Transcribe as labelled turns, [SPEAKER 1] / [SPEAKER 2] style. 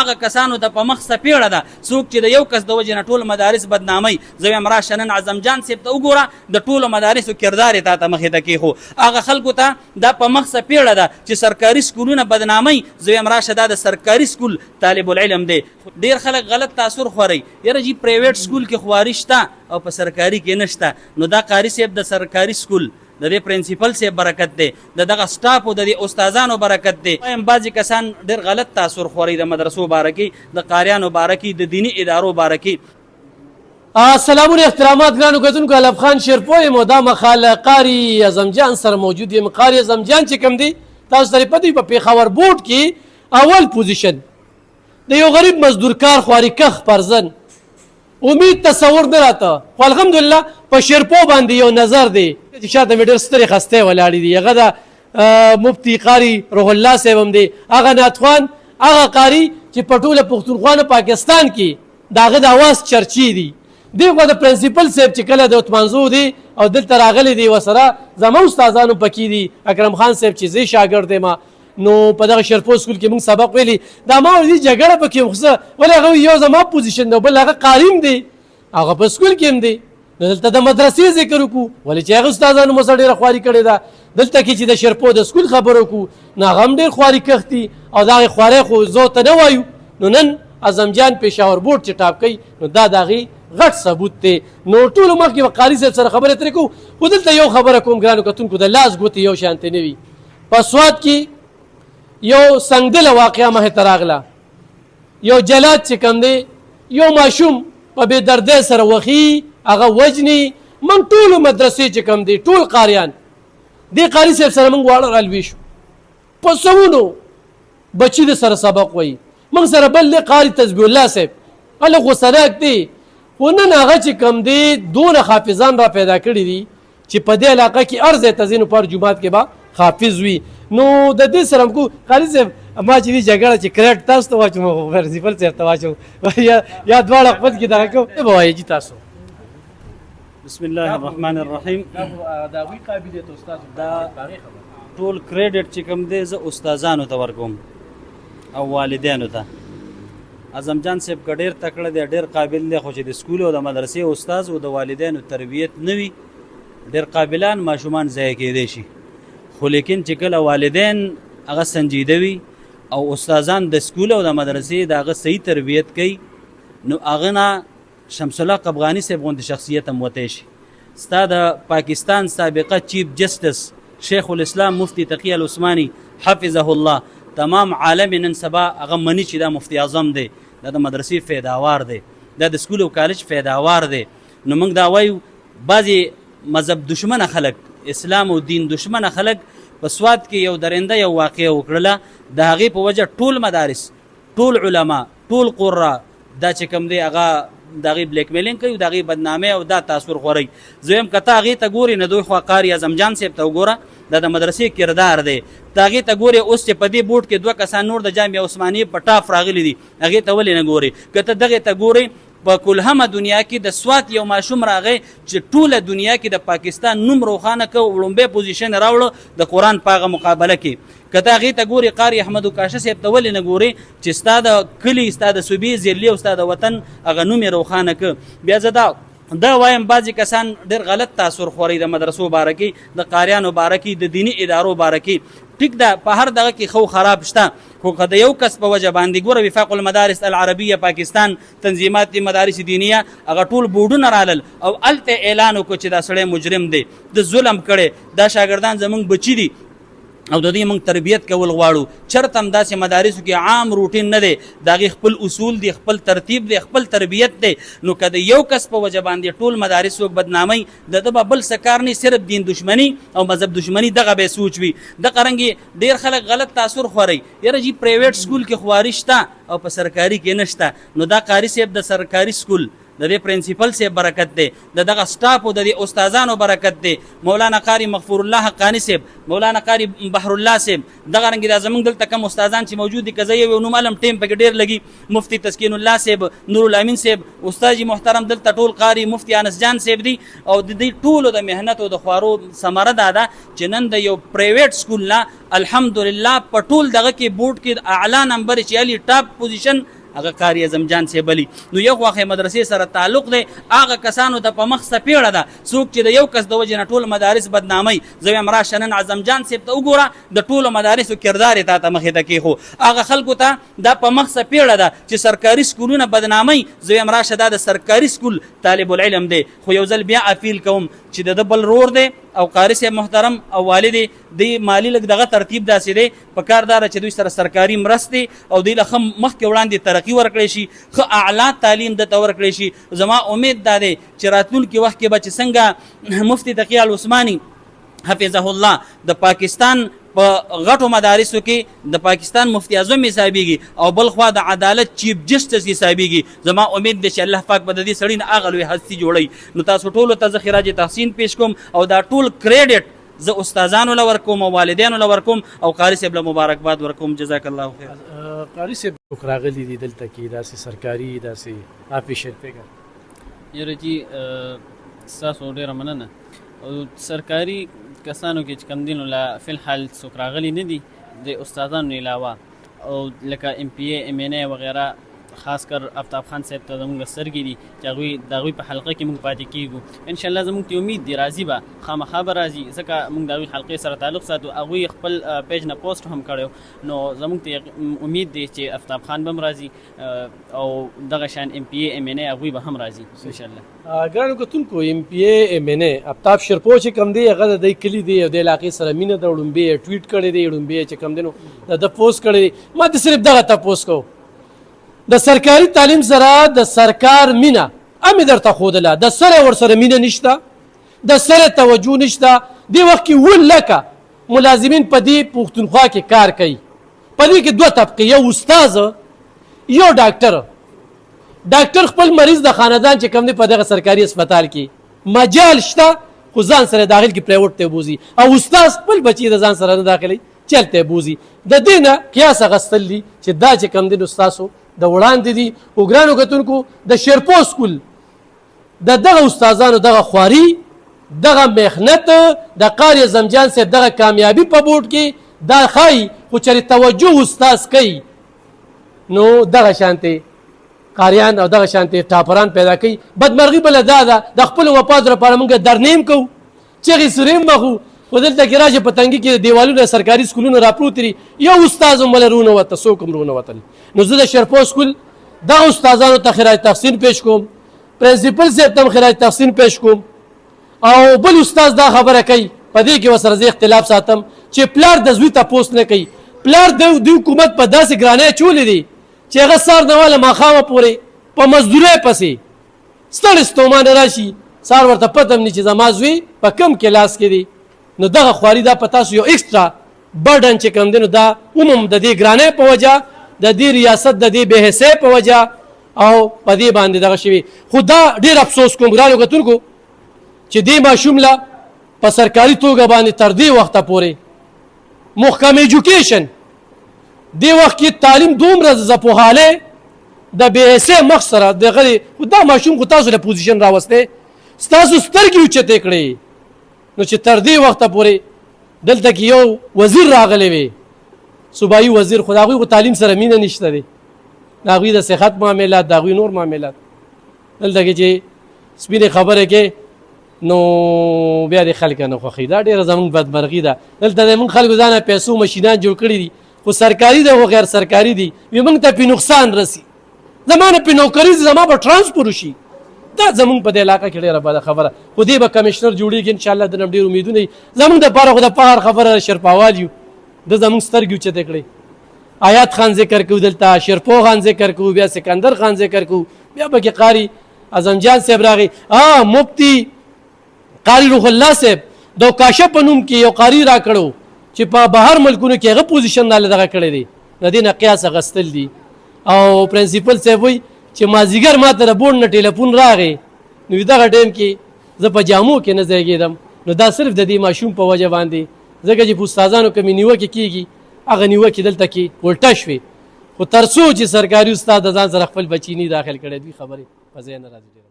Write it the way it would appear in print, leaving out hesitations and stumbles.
[SPEAKER 1] هغه کسانو ته په مخ څپېړه ده څوک چې د یو کس د وجې نه ټول مدارس بدناموي. زه وایم راشه نن اعظم جان صاحب ته وګوره د ټولو مدارسو کردار یې تا ته مخې ته کېښو. هغه خلکو ته دا په مخ څپېړه ده چې سرکاري سکولونه بدناموي. زه وایم راشه دا د سرکاري سکول طالب العلم دی. ډېر خلک غلط تاثر خوري یاره جي پرایویټ سکول کې خواري شته او په سرکاري کې نشته. نو دا قاري صاحب د سرکاري سکول د دې پرنسپل صاحب برکت دی، د دغه سټاف او د دې استادانو برکت دی. وایم بعضې کسان ډېر غلط تاثر خوري د مدرسو باره کې، د قاریانو باره کې، د دیني ادارو باره کې.
[SPEAKER 2] سلامونه احترامات ګرانو کتونکو، علب خان شیرپوی یم او دا مخال قاري اعظم جان سره موجود یم. قاري اعظم جان چې کوم دی تاسو ته پته وي په پېښور بورډ کې اول پوزیشن د یو غریب مزدورکار خواري کخ پرزن امید تصور نه راته، خو الحمدلله په شیرپو باندې یو نظر دی چې شاته مې ډېر سترې خستې ولاړې دي. هغه د مفتي قاري روح الله صاحب هم دی، هغه ناتخوان، هغه قاري چې په ټوله پښتونخوا پاکستان کې د هغه د اواز چرچې دي. دی خو د پرنسپل صاحب چې کله د عثمانزو دی او دلته راغلی دی ورسره زما استادانو پکې دي، اکرم خان صاحب چې زه شاګرد یم نو په دغه شیرپو سکول کې موږ سبق ویلي. دا ما ورته جګړه پکې وخصه ولې هغه یو زما پوزیشن دی بل هغه قاریم دی هغه په سکول کې هم دی. نو دلته د مدرسې ذکر وکړو ولې چې هغه استادانو مو سره ډېره خواري کړې ده. دلته کې چې د شیرپو د سکول خبره وکړو نو هغه هم ډېر خواري کښتي او د هغې خوارۍ خو زو ته نه وایو. نو نن اعظم جان پېښور بورډ چې ټاپ کوي نو دا د هغې غټ ثبوت دی. نو ټولو مخکې به قاري صاحب سره خبرې اترې کوو، خو دلته یو خبره کوم ګرانو کتونکو، د لاس ګوتې یو شانتې نه وي. په سوات کې یو سنګدله واقعه مخې ته راغله، یو جلاد چې کوم دی یو ماشوم په بې دردۍ سره وخي هغه وجني. من ټولو مدرسې چې کوم دی ټول قاریان دې قاري صاحب سره موږ واړه رالوي شو، په سوونو بچي د سره سبق وایي. موږ سره بل دی قاري تسبیح الله صاحب هله غوسناک دی، خو نن هغه چې کوم دی دونه حافظان را پیدا کړي دي چې په دې علاقه کې هر ځای ته ځي نو په هر جومات کې به حافظ وي. نو د دې سره کو قاري صاحب ما چې دې جګړه چې کریکټ تاسو ته واچوم پرنسپل صاحب ته واچوم یا دواړه خپل کې دغه کوم به وایي چې تاسو
[SPEAKER 1] بسم الله الرحمن الرحیم.
[SPEAKER 2] دا وی قابلیت استاد
[SPEAKER 1] دا ټول کریډټ چې کوم دی زه استادانو ته ورکوم او والدینو ته. اعظم جان صاحب که ډېر تکړه دی ډېر قابل دی، خو چې د سکول او د مدرسې استاز او د والدینو تربیت نه وي ډېر قابلان ماشومان ضایع کېدی شي. خو لیکن چې کله والدین هغه سنجیده وي او استادان د سکول او د مدرسې د هغه صحیح تربیت کوي نو هغه نه شمس الله قبغاني صاحب غوندې شخصیت هم وتی شي. ستا د پاکستان سابقه چیف جسټس شیخ الاسلام مفتی تقی العثماني حفظه الله تمام عالم نن سبا هغه مني چې دا مفتی اعظم دی، دا د مدرسې فیداوار دی، دا د سکول او کالج فیداوار دی. نو موږ دا وایو بعضې مذهب دشمنه خلک، اسلام او دین دشمنه خلک په سوات کې یو درنده یو واقعه وکړله، د هغې په وجه ټول مدارس، ټول علما، ټول قرا دا چې کوم دی هغه د هغې بلیک میلینګ کوي، د هغې بدنامۍ او دا تاثر خورئ. زه وایم که ته هغې ته ګورې نو دوی خوا قاري اعظم جان صاحب ته وګوره، دا د مدرسې کردار دی. ته هغې ته ګورې اوس چې په دې بورډ کې دوه کسان نور د جامعه عثمانیې په ټاف راغلي دي، هغې ته ولې نه ګورې؟ که ته دغې ته ګورې په کلهمه دنیا کې د سوات یو ماشوم راغی چې ټوله دنیا کې د پاکستان نوم روښانه کړ، لومبی پوزیشن راوړه د قرآن په هغه مقابله کې. که ته هغې ته ګورې قاري احمد کاشه صاحب ته ولې نه ګورې چې ستا د کلي، ستا د صوبې ضلعې او ستا د وطن هغه نوم یې روښانه کړ. بیا زه دا وایم بعضې کسان ډېر غلط تاثر خوري د مدرسو باره کې، د قاریانو باره کې، د دیني ادارو باره کې. ټیک ده په هر دغه کې خو خراب شته، خو که د یو کس په وجه باندې ګوره وفاق المدارس العربیه پاکستان تنظیمات مدارس دینیه هغه ټول بورډونه رالل او هلته اعلان وکړو چې دا سړی مجرم دی، د ظلم کړی، دا شاګردان زموږ بچي دي او د دې موږ تربیت کول غواړو. چرته هم داسې مدارسو کې عام روټین نه دی، د هغې خپل اصول دي، خپل ترتیب دی، خپل تربیت دی. نو که د یو کس په وجه باندې ټول مدارس څوک بدناموي د ده به بل څه کار نه، صرف دین دشمني او مذهب دشمني دغه به یې سوچ وي. دغه رنګې ډېر خلک غلط تاثر خورئ یاره جي پرایویټ سکول کې خواري شته او په سرکاري کې نشته. نو دا قاري صاحب د سرکاري سکول د دې پرنسپل صاحب برکت دی، د دغه سټاف او د دې استادانو برکت دی، مولانا قاری مغفور الله حقانی صاحب، مولانا قاری بحر الله صاحب، دغه رنګ دا زمونږ دلته کوم استادان چې موجود دي، که زه یو نوم علم ټیم پکې ډېر لګي، مفتی تسکین الله صاحب، نور الامین صاحب، استاد محترم دلته ټول قاری مفتی انس جان صاحب دي، او د دې ټولو د مهنت او د خوارو ثمره دا ده چې نن د یو پرایویټ سکول نه الحمدلله په ټول دغه کې بورډ کې اعلی نمبر چې علي ټاپ پوزیشن هغه قاری اعظم جان صاحب علي. نو یو واخې مدرسې سره تعلق دی، هغه کسانو ته په مخ څپېړه ده څوک چې د یو کس د وجې نه ټول مدارس بدناموي. زه وایم راشه نن اعظم جان صاحب ته وګوره، د ټولو مدارسو کردار یې تا ته مخې ته کېښو. هغه خلکو ته دا په مخ څپېړه ده چې سرکاري سکولونه بدناموي. زه وایم راشه دا د سرکاري سکول طالب العلم دی. خو یو ځل بیا اپیل کوم چې د بل رور دی او قاری صاحب محترم او والد دی مالی لږ دغه ترتیب داسې دی، په کار دا چې دوی سره سرکاري مرستې او دوی له ښه مخکې وړاندې ترقي ورکړی شي، ښه اعلی تعلیم درته ورکړی شي. زما امید دا دی چې راتلونکي وخت کې به چې څنګه مفتی تقی العثماني حفظه الله د پاکستان په غټو مدارسو کې د پاکستان مفتی اعظم حسابیږي او بل خوا د عدالت چیف جسټس حسابیږي. زما امید دی چې الله پاک به د دې سړي نه هغه لوی هستي جوړوي. نو تاسو ټولو ته زه خراج تحسین پیش کوم او دا ټول کریډټ زه استادانو له ورکوم او والدینو له ورکوم او قاری صاحب له مبارکباد ورکوم. جزاک الله خیر.
[SPEAKER 2] قاری صاحب راغلي دي دلته کې داسې سرکاري داسې آفیشل پیګه
[SPEAKER 3] یاره جی ستاسو ډېره مننه. او سرکاري کسانو کې چې کوم دي نو لا فی الحال څوک راغلي نه دي د استادانو علاوه، او لکه ایم پی اے ایم این اے وغیره، خاص کر آفتاب خان صاحب ته زموږ سترګې دي چې هغوی د هغوی په حلقه کې موږ پاتې کېږو. انشاءالله زموږ ته امید دی راځي به، خامخا به راځي، ځکه موږ د هغوی حلقې سره تعلق ساتو. هغوی خپل پیج نه پوسټ هم کړی، نو زموږ ته امید دی چې آفتاب خان به هم راځي او دغه شان ایم پی اے ایم این اے هغوی به هم راځي انشاءالله.
[SPEAKER 2] ګرانو کتونکو ایم پی اے ایم این اے آفتاب شرپو چې کوم دی هغه د دې کلي دی او د علاقې سره مینه ده. وړومبی ټویټ کړی دی، وړومبی چې کوم دی نو د پوسټ کړی دی. ما د صرف دغه تپوس کو د سرکاري تعلیم سره د سرکار مینه امې درته ښودله، د سره ورسره مینه نشته، د سره توجه نشته. دې وخت کې 1 لکه ملازمین په دې پښتونخوا کې کار کوي. په دې کې 2 طبقې، یو استاذ یو ډاکټر. ډاکټر خپل مریض د خاندان چې کوم دی په دغه سرکاري هسپتال کې مجال شته خو ځان سره داخل کې پرایوټ ته بوزي، او استاذ خپل بچي د ځان سره نه داخلي چلته بوزي. د دې نه قیاس اخیستل دي چې دا چې کوم دی نو ستاسو د وړاندې دي. او ګرانو کتونکو د شیرپو سکول د دغه استادانو دغه خواري، دغه محنت، د قاری اعظم جان صاحب دغه کامیابي په بورډ کې دا ښایي. خو چېرې توجه استاذ کوي نو دغه شانتې قاریان او دغه شانتې ټاپران پیدا کوي. بدمرغي بله دا ده د خپلو مفادو لپاره موږ درنیم کوو، چغې سوریم بخو، خو دلته کې راشه په تنګي کې دیوالونه سرکاري سکولونه راپروتې دي، یو استاذ هم وله رونوته، څوک هم رونوتل. نو زه د شرپو سکول دغه استادانو ته خراج تحسین پیش کوم، پرنسپل صاحب ته هم خراج تحسین پیش کوم. او بل استاذ دا خبره کوي، په دې کې ورسره زه اختلاف ساتم چې پلار د زوی تپوس نه کوي. پلار د حکومت په داسې ګرانۍ چولې دي چې هغه سهار نه واله ماښامه پورې په مزدورۍ پسې ستړی ستومانه راشي، سهار ورته پته هم نه چې زما زوی په کوم کلاس کې دی. نو دغه خواري دا په تاسو یو ایکسټرا برډن چې کوم دی نو دا عموم د دې ګرانۍ په وجه، د دې ریاست د دې بې حسۍ په وجه او په دې باندې دغه شوي. خو دا ډېر افسوس کوم ګرانو کتونکو چې دې ماشوم له په سرکاري توګه باندې تر دې وخته پورې محکم ایجوکیشن دې وخت کې تعلیم دومره زپوهالی د بې حسۍ مخ سره دغه دا ماشوم خو تاسو له پوزیشن راوستی، ستاسو سترګې اوچتې کړې. نو چې تر دې وخته پورې دلته کې یو وزیر راغلی وي، صوبایي وزیر، خو د هغوی خو تعلیم سره مینه نشته دی، د هغوی د صحت معاملات، د هغوی نور معاملات. دلته کې چې سپینې خبرې کې نو بیا د خلک نه خوښوي. دا ډېره زموږ بدمرغي ده. دلته د موږ خلکو ځانه پیسو مشینان جوړ کړي دي، خو سرکاري ده خو غیر سرکاري دي، وي موږ ته پې نقصان رسي. زما نه پې نوکري زما به ټرانسفر وشي. دا زموږ په دې علاقه کې ډېره بده خبره. خو دې به کمشنر جوړېږي انشاءالله، د نم ډېر امیدونه دي. زموږ دپاره خو د فخر خبره شرپاوال یو، د زموږ سترګې اوچتې کړې. آیات خان ذکر کوو، دلته شرپو خان ذکر کوو، بیا سکندر خان ذکر کوو، بیا پکې قاری اعظم جان صاحب راغی، مفتی قاری روح الله صاحب د کاشف په نوم کې یو قاری را کړو چې په بهر ملکونو کې هغه پوزیشن نه دغه کړی دی، د دې نه قیاس اخیستل دي. او پرنسپل صاحب وایي چې مازدیګر ما ته د بورډ نه ټلیفون راغی نو دغه ټایم کې زه په جامو کې نه ځایږېدم نو دا صرف د دې ماشوم په وجه باندې ځکه چې په استادانو کمې نیوکې کېږي هغه نیوکې دلته کې الټه شوې خو تر څو چې سرکاري استاد د ځان سره خپل بچي نه داخل کړی دوی خبرې په ځای نه راځي.